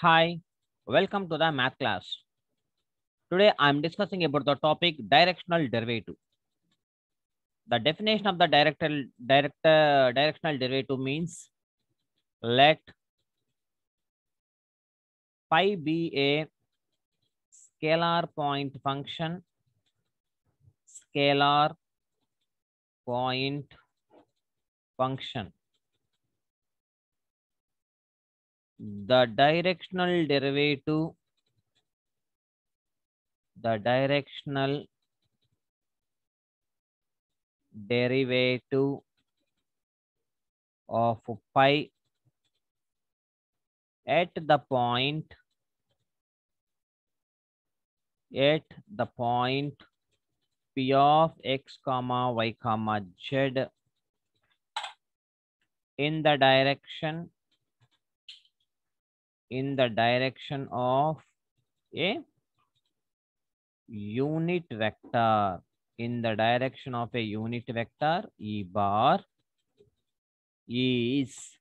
Hi, welcome to the math class. Today I am discussing about the topic directional derivative. The definition of the directional derivative means let phi be a scalar point function, scalar point function. The directional derivative of phi at the point p of x comma y comma z in the direction of a unit vector, in the direction of a unit vector, e bar is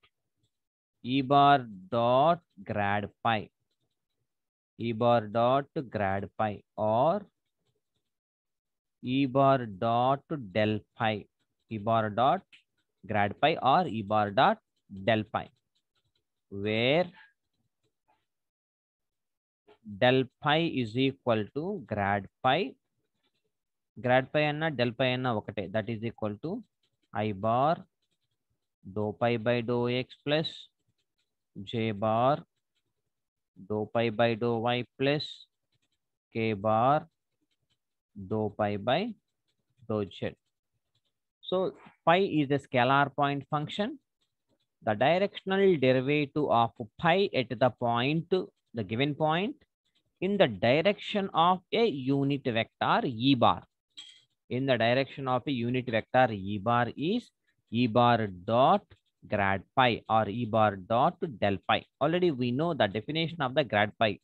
e bar dot grad phi, e bar dot grad phi, or e bar dot del phi, e bar dot grad phi or e bar dot del phi, where del phi is equal to grad phi and del phi anna okate, that is equal to I bar dou pi by dou x plus j bar dou pi by dou y plus k bar dou pi by dou z. So pi is a scalar point function. The directional derivative of pi at the given point in the direction of a unit vector e bar. In the direction of a unit vector e bar is e bar dot grad phi or e bar dot del phi. Already we know the definition of the grad phi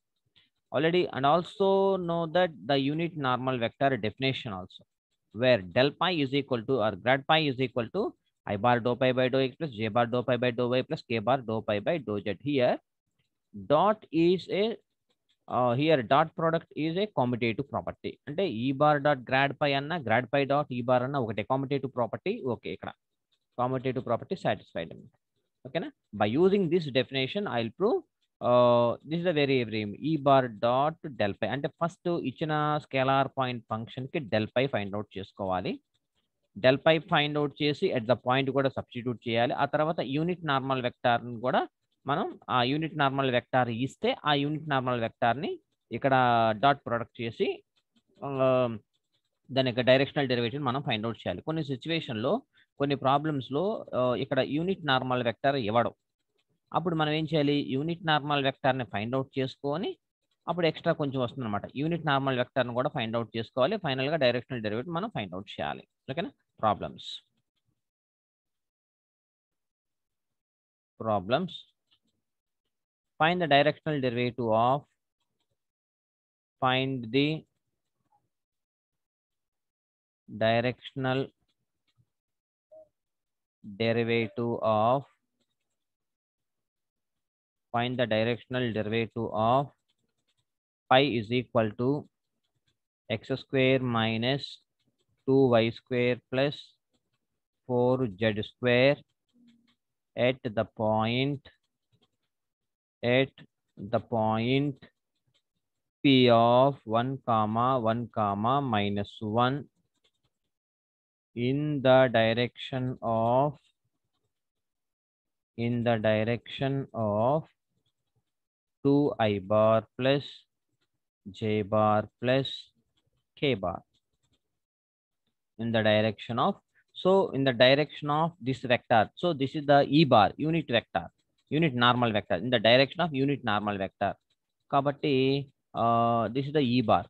already, and also know that the unit normal vector definition also, where del pi is equal to or grad pi is equal to I bar dou pi by dou x plus j bar dou pi by dou y plus k bar dou pi by dou z. Here dot is a here dot product is a commutative property. అంటే e bar dot grad pi అన్న grad pi dot e bar అన్న ఒకటే commutative property. Okay, ఇక్కడ commutative property satisfied. ఓకేనా? By using this definition I'll prove this is a very e bar dot del pi అంటే first ఇచ్చిన scalar point function కి del pi find out చేసుకోవాలి. del pi find out చేసి at the point కూడా substitute చేయాలి. ఆ తర్వాత unit normal vector కూడా మనం ఆ యూనిట్ నార్మల్ వెక్టార్ ఇస్తే ఆ యూనిట్ నార్మల్ వెక్టార్ ని ఇక్కడ డాట్ ప్రొడక్ట్ చేసి దాని యొక్క డైరెక్షనల్ డెరివేటివ్ మనం ఫైండ్ అవుట్ చేయాలి. కొన్ని సిచ్యువేషన్ లో కొన్ని ప్రాబ్లమ్స్ లో ఇక్కడ యూనిట్ నార్మల్ వెక్టార్ ఇవ్వడం, అప్పుడు మనం ఏం చేయాలి, యూనిట్ నార్మల్ వెక్టార్ ని ఫైండ్ అవుట్ చేసుకొని అప్పుడు ఎక్స్ట్రా కొంచెం వస్తుంది అనమాట. యూనిట్ నార్మల్ వెక్టార్ ని కూడా ఫైండ్ అవుట్ చేసుకోవాలి. ఫైనల్ గా డైరెక్షనల్ డెరివేటివ్ మనం ఫైండ్ అవుట్ చేయాలి. ఓకేనా? problems find the directional derivative of find the directional derivative of pi is equal to x square minus 2y square plus 4z square at the point p of 1 comma 1 comma minus 1 in the direction of 2i bar plus j bar plus k bar in the direction of this vector. So this is the e bar unit normal vector in the direction of unit normal vector. Kabatti this is the e bar.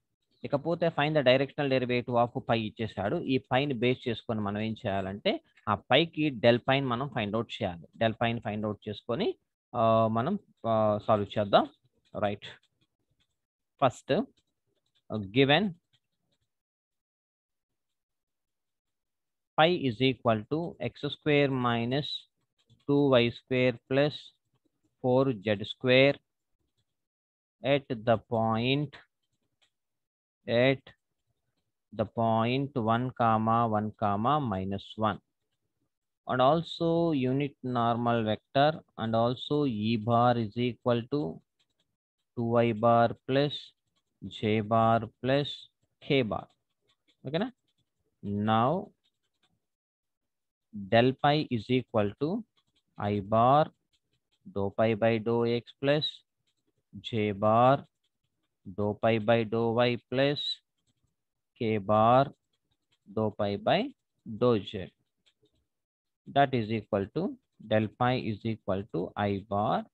ఇకపోతే find the directional derivative of pi ఇచ్చేసాడు. ఈ పైని base చేసుకొని మనం ఏం చేయాలంటే ఆ పైకి del pine మనం ఫైండ్ అవుట్ చేయాలి. డెల్ పైన్ ఫైండ్ అవుట్ చేసుకొని మనం సాల్వ్ చేద్దాం. Right, first given pi is equal to x square minus 2y square plus 4z square at the point 1 comma 1 comma minus 1, and also unit normal vector, and also E bar is equal to 2I bar plus J bar plus K bar. Okay na? Now del pi is equal to I bar dou pi by dou x plus J bar dou pi by dou y plus K bar dou pi by dou z. That is equal to del pi is equal to I bar.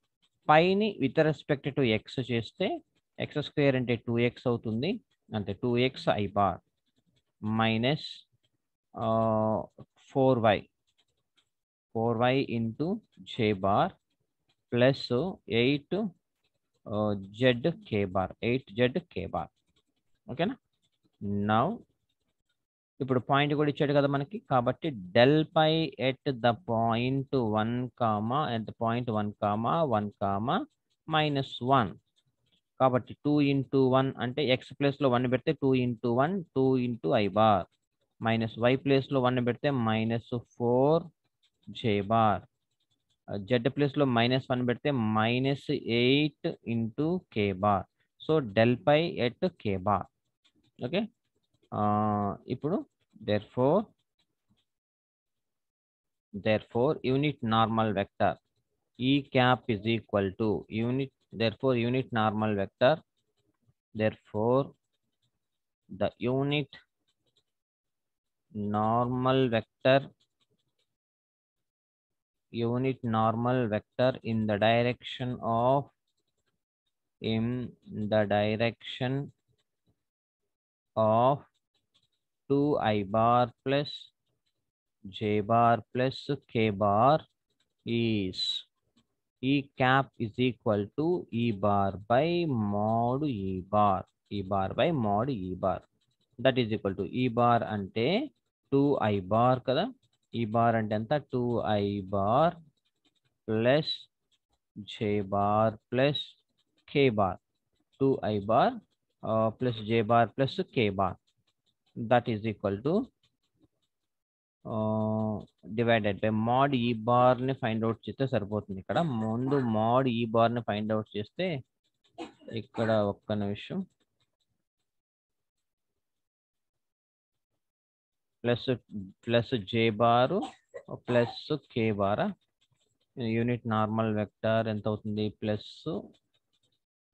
Pi ni with respect to x చేస్తే x square అంటే 2x అవుతుంది, అంటే 2x I bar minus 4y into J bar plus 8 Z K bar, 8Z K bar. ఓకేనా? Now ఇప్పుడు point కూడా ఇచ్చాడు కదా మనకి, కాబట్టి del pi at the point 1 comma at the point 1 comma 1 comma minus 1. కాబట్టి 2 ఇంటూ 1 అంటే ఎక్స్ ప్లేస్లో 1 పెడితే 2 into 1 2 into I bar minus Y ప్లేస్లో 1 పెడితే మైనస్ 4 జే బార్, జెడ్ ప్లేస్లో మైనస్ 1 పెడితే minus 8 into K bar. So del pi at K bar. Okay, ఇప్పుడు therefore unit normal vector E cap is equal to unit normal vector, therefore the unit normal vector in the direction of 2I bar plus J bar plus K bar is E cap is equal to E bar by mod E bar. E bar by mod E bar. That is equal to E bar అంటే 2I bar కదా. E bar అంటే ఎంత 2I bar plus J bar plus K bar. 2I bar plus J bar plus K bar. That is equal to divided by mod ఈ bar ని find out చేస్తే సరిపోతుంది. ఇక్కడ ముందు మోడ్ ఈ బార్ ని ఫైండ్ అవుట్ చేస్తే, ఇక్కడ ఒక్క నిమిషం, ప్లస్ జే బారు ప్లస్ కే బారా, యూనిట్ నార్మల్ వెక్టర్ ఎంత అవుతుంది plus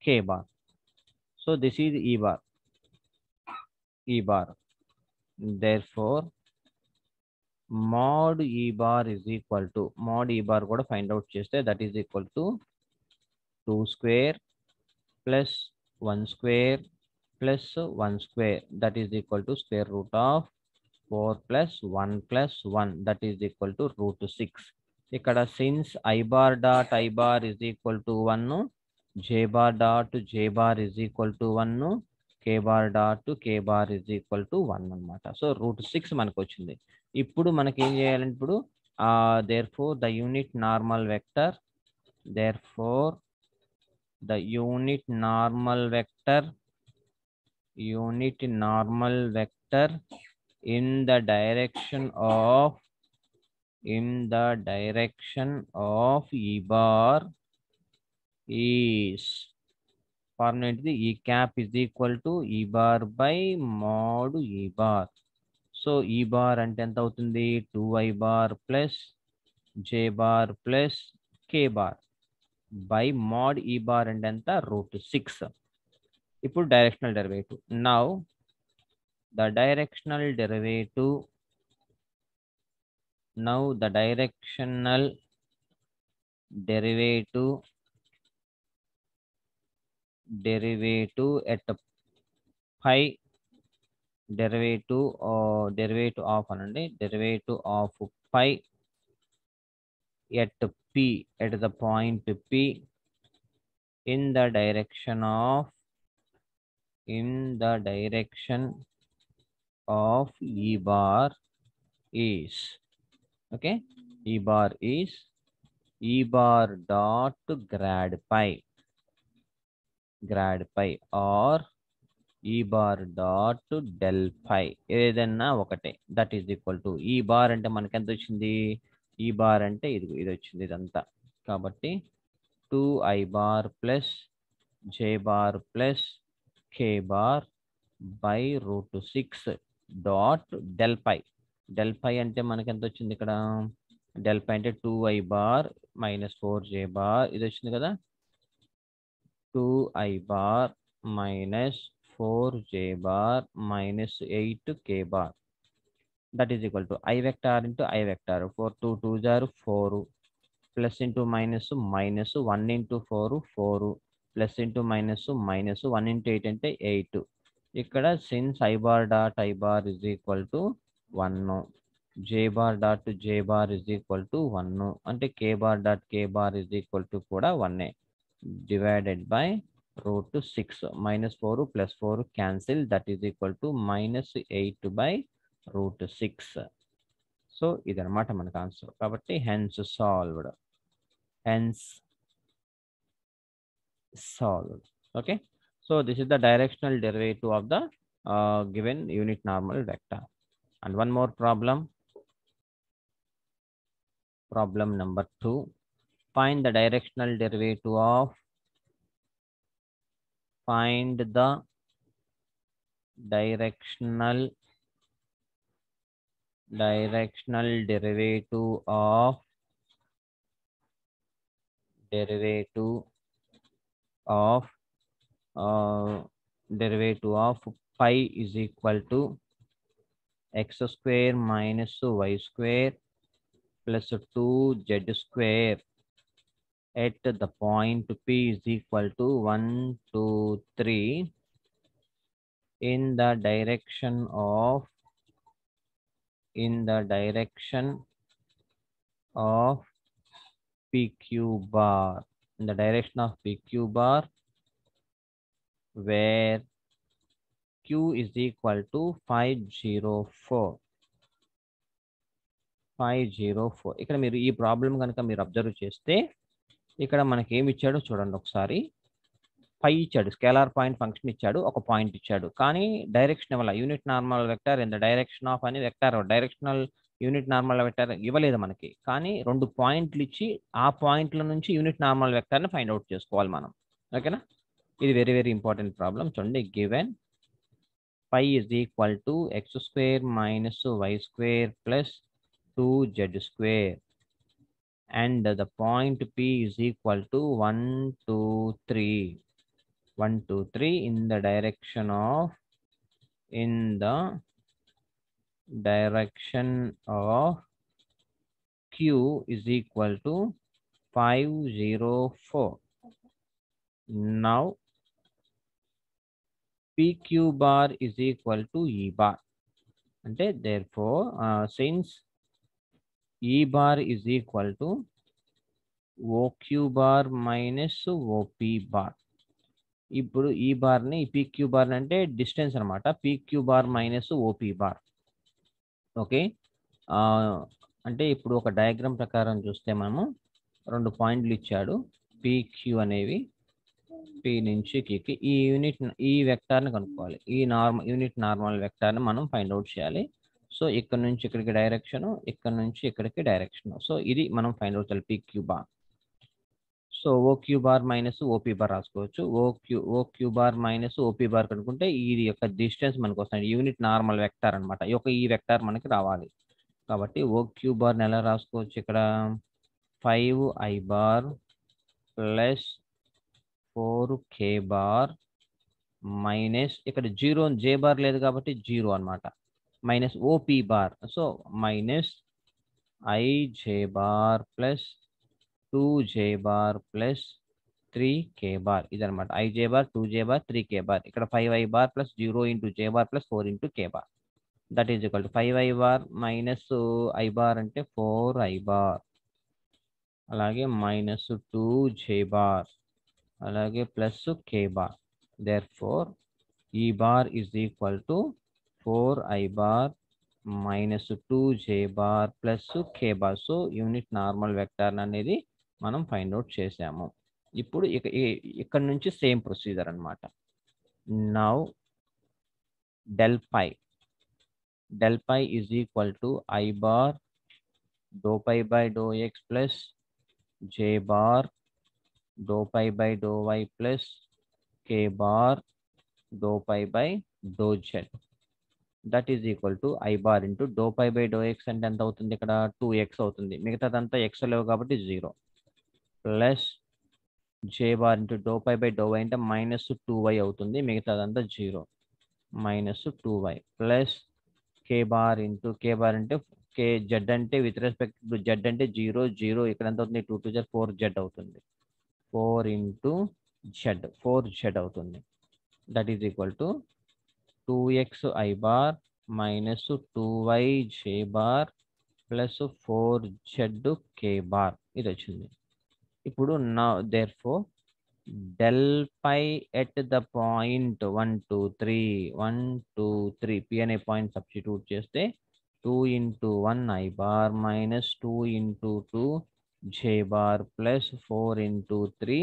k bar. So this is ఈ bar therefore mod E bar is equal to, mod E bar కూడా ఫైండ్ అవుట్ చేస్తే that is equal to 2 square plus 1 square plus 1 square, that is equal to square root of 4 plus 1 plus 1, that is equal to root 6. ఇక్కడ since I bar dot I bar is equal to 1, J bar dot J bar is equal to 1, K bar dot K bar is equal to 1 అన్నమాట. So root 6 మనకు వచ్చింది. ఇప్పుడు మనకి ఏం చేయాలంటే, ఇప్పుడు therefore the unit normal vector in the direction of E bar is formula ఏంటిది, E cap is equal to E bar by mod E bar. So ఈ బార్ అంటే ఎంత అవుతుంది 2I bar plus J bar plus K bar by mod E bar అంటే ఎంత root 6. ఇప్పుడు directional derivative. Now the directional derivative at pi derivative of అనండి derivative of pi at p at the point p in the direction of E bar is, okay, E bar is E bar dot grad pi. Grad pi R E bar dot del pi ఏదన్నా ఒకటే that is equal to E bar అంటే మనకి ఎంత వచ్చింది ఈ bar అంటే ఇది వచ్చింది ఇదంతా కాబట్టి 2i bar plus j bar plus k bar by √6 dot del pi అంటే మనకి ఎంత వచ్చింది ఇక్కడ డెల్ పై అంటే 2i bar minus 4j bar ఇది వచ్చింది కదా 2i bar minus 4j bar minus 8k bar that is equal to I vector into I vector 4 2 2s are 4 plus into minus minus 1 into 4 4 plus into minus minus 1 into 8 అంటే 8 ఇక్కడ since I bar dot I bar is equal to 1 J bar dot J bar is equal to 1 అంటే K bar dot K bar is equal to కూడా 1 divided by √6 minus 4 plus 4 cancel that is equal to minus 8 by √6 so ఇదన్నమాట మనకు answer కాబట్టి hence solved okay so this is the directional derivative of the given unit normal vector and one more problem number 2 find the directional derivative of find the directional derivative of pi is equal to x square minus y square plus 2z square at the point P is equal to 1 2 3 in the direction of PQ bar where Q is equal to 504 ఇక్కడ మీరు ఈ problem కనుక మీరు observe చేస్తే ఇక్కడ మనకి ఏమి ఇచ్చాడో చూడండి ఒకసారి పై ఇచ్చాడు స్కేలార్ పాయింట్ ఫంక్షన్ ఇచ్చాడు ఒక పాయింట్ ఇచ్చాడు కానీ డైరెక్షన్ ఇవ్వాల unit normal vector in the direction of అని vector directional unit normal vector ఇవ్వలేదు మనకి కానీ 2 పాయింట్లు ఇచ్చి ఆ పాయింట్ల నుంచి యూనిట్ నార్మల్ వెక్టర్ని ఫైండ్ అవుట్ చేసుకోవాలి మనం ఓకేనా ఇది వెరీ వెరీ ఇంపార్టెంట్ ప్రాబ్లం చూడండి given pi is equal to x square minus y square plus 2z square and the point P is equal to 1 2 3 in the direction of Q is equal to 504 now PQ bar is equal to E bar అంటే therefore since E bar is equal to OQ bar minus OP bar ఇప్పుడు ఈ బార్ని PQ bar అంటే distance అనమాట PQ bar minus OP bar okay అంటే ఇప్పుడు ఒక diagram ప్రకారం చూస్తే మనము 2 పాయింట్లు ఇచ్చాడు PQ అనేవి P నుంచి Qకి ఈ వెక్టార్ని కనుక్కోవాలి ఈ యూనిట్ నార్మల్ వెక్టార్ని మనం ఫైండ్ అవుట్ చేయాలి సో ఇక్కడ నుంచి ఇక్కడికి డైరెక్షన్ ఇక్కడ నుంచి ఇక్కడికి డైరెక్షన్ సో ఇది మనం ఫైండ్ అవుట్ చేయాలి PQ bar so OQ bar minus OP bar రాసుకోవచ్చు OQ bar minus OP bar కనుక్కుంటే ఇది యొక్క డిస్టెన్స్ మనకు వస్తుంది యూనిట్ నార్మల్ వెక్టార్ అనమాట ఈ వెక్టార్ మనకి రావాలి కాబట్టి OQ బార్ని ఎలా రాసుకోవచ్చు ఇక్కడ 5i bar plus 4k bar minus ఇక్కడ 0 J బార్ లేదు కాబట్టి 0 అనమాట minus OP bar so minus IJ bar plus 2J bar plus 3k bar ఇదనమాట IJ bar 2J bar 3k bar ఇక్కడ 5i bar plus 0 into J bar plus 4 into k bar that is equal to 5i bar minus I bar అంటే 4i bar అలాగే minus 2J bar అలాగే plus k bar therefore E bar is equal to 4i bar minus 2J bar plus k bar so unit normal vector అనేది మనం find out చేసాము ఇప్పుడు ఇక్కడ నుంచి same procedure అన్నమాట. Now del pi is equal to I bar dou pi by dou x plus j bar dou pi by dou y plus k bar dou pi by dou z. That is equal to I bar into dou pi by dou X అంటే ఎంత అవుతుంది? ఇక్కడ 2x అవుతుంది. మిగతాదంతా X లేవు కాబట్టి 0 plus j bar into dou pi by dou Y అంటే -2y అవుతుంది. మిగతాదంతా 0 -2y plus k bar into k bar అంటే k z అంటే విత్ రెస్పెక్ట్ టు z అంటే 0 0 ఇక్కడ ఎంత అవుతుంది? 2 2 4z అవుతుంది. 4 ఇంటూ z 4z అవుతుంది. That is equal to 2x I bar minus 2y j bar plus 4z k bar ఇది వచ్చింది. ఇప్పుడు now therefore del pi at the point 1 2 3 1 2 3 p అనే పాయింట్ సబ్స్టిట్యూట్ చేస్తే 2 into 1 I bar minus 2 into 2 j bar plus 4 into 3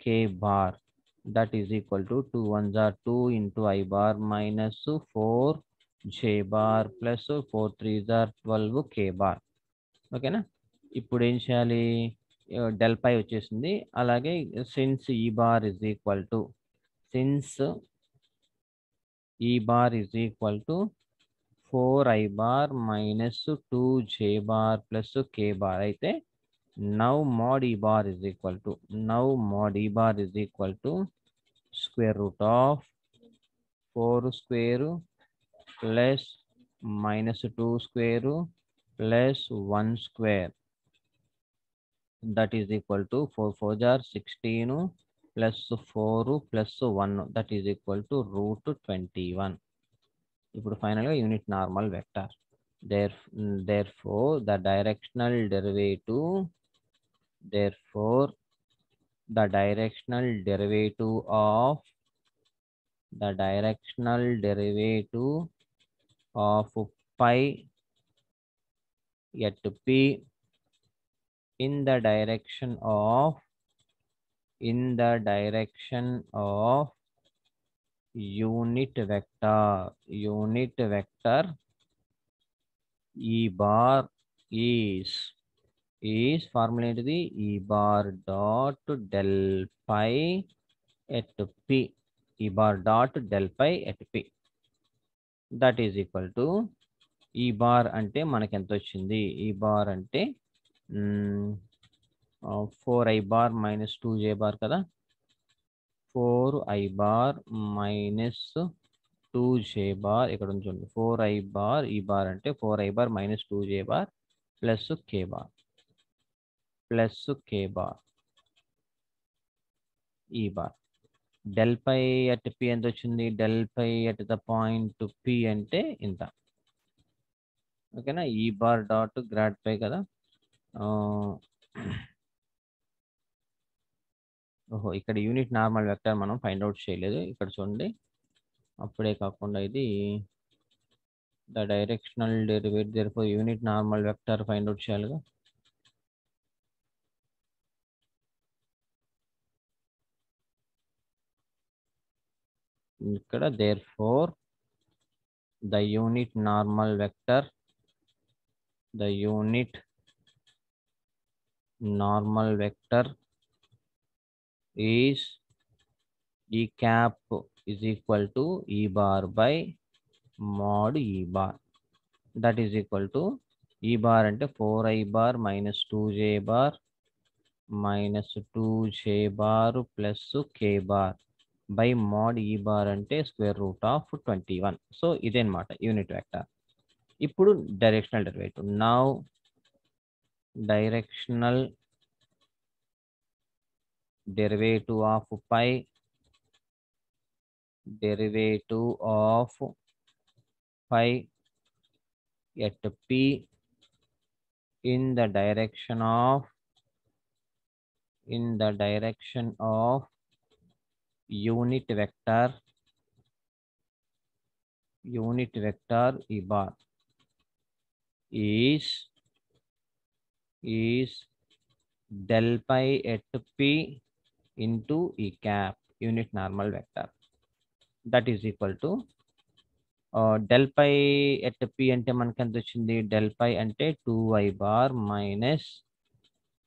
k bar. That is equal to 2 1s are 2 into I bar minus 4 j bar plus 4 3s are 12 k bar. ఓకేనా? ఇప్పుడు ఏం చేయాలి? Del పై వచ్చేసింది. అలాగే since ఈ bar is equal to E bar is equal to 4I bar minus 2j bar plus k bar అయితే now mod e bar is equal to square root of 4 square plus minus 2 square plus 1 square. That is equal to 4 4 are 16 plus 4 plus 1. That is equal to root 21. ఇప్పుడు ఫైనల్గా unit normal vector. Therefore the directional derivative of pi at p in the direction of unit vector e bar is formula ఏంటిది? E bar dot del pi at p. E bar dot del pi at p. That is equal to E bar అంటే మనకి ఎంత వచ్చింది? E bar అంటే 4I bar minus 2j bar కదా, 4I bar minus 2j bar ఇక్కడ ఉంచండి. 4I bar E bar అంటే 4I bar minus 2j bar plus k bar E bar. Del pi at P ఎంత వచ్చింది? Del pi at the point P అంటే ఇంత. ఓకేనా? ఈ బార్ డాట్ గ్రాడ్ పై కదా. ఓహో, ఇక్కడ యూనిట్ నార్మల్ వెక్టర్ మనం ఫైండ్ అవుట్ చేయలేదు. ఇక్కడ చూడండి, అప్పుడే కాకుండా ఇది the directional derivative therefore unit normal vector find out చేయాలిగా. ఇక్కడ therefore the unit normal vector is E cap is equal to E bar by mod E bar. That is equal to E bar అంటే 4I bar minus 2j bar minus 2j bar plus k bar by mod E bar అంటే square root of 21. So ఇదేనమాట unit vector. ఇప్పుడు directional derivative. Now directional derivative of pi at p in the direction of unit vector E bar is del pi at p into E cap unit normal vector. That is equal to del pi at p అంటే మనకి ఎంత వచ్చింది? del pi అంటే 2y bar minus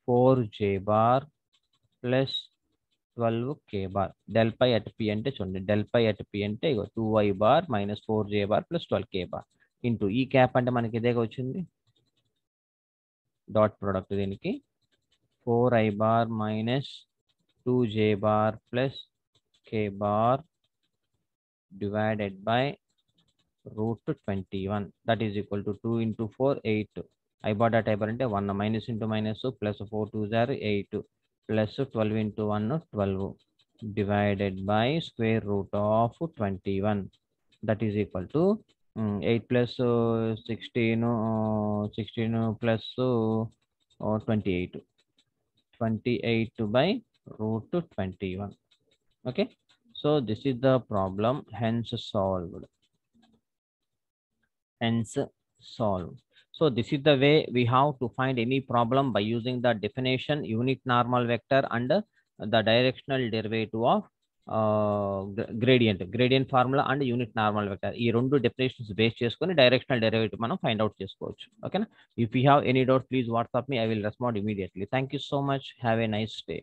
4j bar plus 12k bar. del pi at p అంటే చూడండి, del pi at p అంటే 2y bar minus 4j bar plus 12k bar into ఈ cap అంటే మనకి ఇదేగా వచ్చింది, డాట్ ప్రొడక్ట్ దీనికి 4i bar minus 2j bar plus k bar divided by root 21. That is equal to 2 into 4, 8. I bar dot I bar into 1 minus into minus plus 4 2 0 8 plus 12 into 1 12 divided by square root of 21. That is equal to 8 plus 16 16 plus 28 28 by root 21. Okay, so this is the problem, hence solved. So this is the way we have to find any problem by using the definition, unit normal vector, and the directional derivative of gradient formula and unit normal vector. ఈ రెండు definitions base చేసుకొని directional derivative మనం find out చేసుకోవచ్చు. Okay, if you have any doubt, please WhatsApp me. I will respond immediately. Thank you so much. Have a nice day.